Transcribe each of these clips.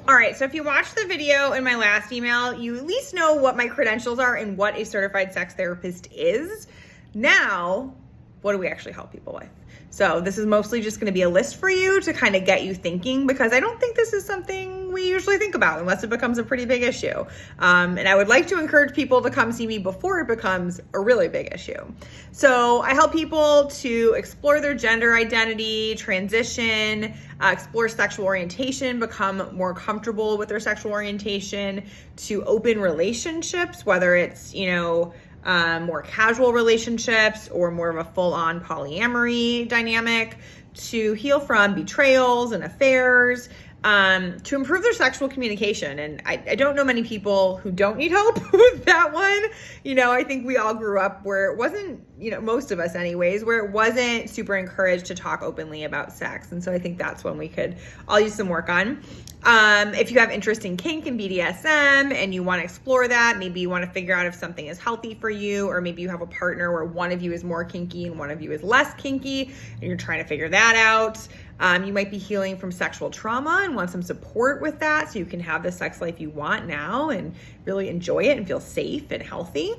All right, so if you watched the video in my last email, you at least know what my credentials are and what a certified sex therapist is. Now, what do we actually help people with? So this is mostly just gonna be a list for you to kind of get you thinking, because I don't think this is something we usually think about unless it becomes a pretty big issue. And I would like to encourage people to come see me before it becomes a really big issue. So I help people to explore their gender identity, transition, explore sexual orientation, become more comfortable with their sexual orientation, to open relationships, whether it's, more casual relationships or more of a full-on polyamory dynamic, to heal from betrayals and affairs, to improve their sexual communication. And I don't know many people who don't need help with that one. I think we all grew up where it wasn't, most of us anyways, where it wasn't super encouraged to talk openly about sex. And so I think that's one we could all use some work on. If you have interest in kink and BDSM and you want to explore that, maybe you want to figure out if something is healthy for you, or maybe you have a partner where one of you is more kinky and one of you is less kinky, and you're trying to figure that out. You might be healing from sexual trauma and want some support with that so you can have the sex life you want now and really enjoy it and feel safe and healthy.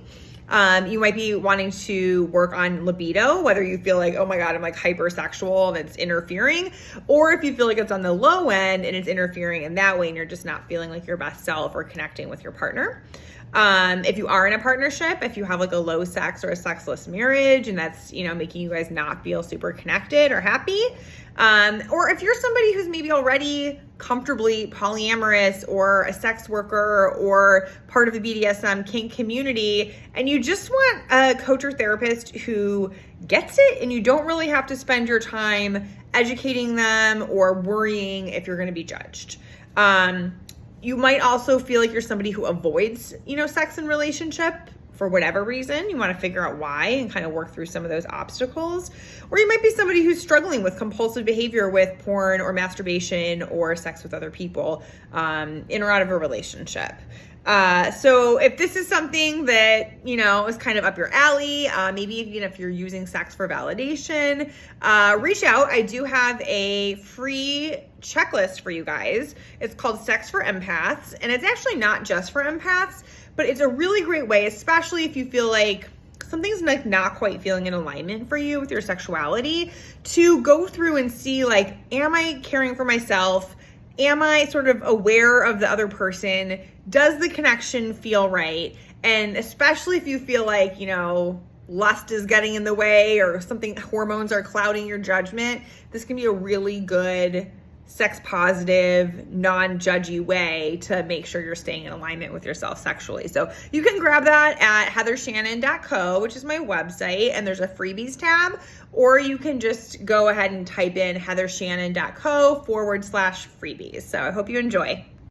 You might be wanting to work on libido, whether you feel like, oh my God, I'm like hypersexual and it's interfering, or if you feel like it's on the low end and it's interfering in that way and you're just not feeling like your best self or connecting with your partner. If you are in a partnership, if you have like a low sex or a sexless marriage and that's, making you guys not feel super connected or happy. Or if you're somebody who's maybe already comfortably polyamorous or a sex worker or part of the BDSM kink community, and you just want a coach or therapist who gets it and you don't really have to spend your time educating them or worrying if you're going to be judged. You might also feel like you're somebody who avoids, sex and relationship for whatever reason. You want to figure out why and kind of work through some of those obstacles. Or you might be somebody who's struggling with compulsive behavior with porn or masturbation or sex with other people in or out of a relationship. So if this is something that, is kind of up your alley, maybe if you're using sex for validation, reach out. I do have a free checklist for you guys. It's called Sex for Empaths, and it's actually not just for empaths, but it's a really great way, especially if you feel like something's like not quite feeling in alignment for you with your sexuality, to go through and see like, am I caring for myself? Am I sort of aware of the other person? Does the connection feel right? And especially if you feel like, lust is getting in the way or something, hormones are clouding your judgment, this can be a really good sex positive, non-judgy way to make sure you're staying in alignment with yourself sexually. So you can grab that at heathershannon.co, which is my website, and there's a freebies tab, or you can just go ahead and type in heathershannon.co/freebies. So I hope you enjoy.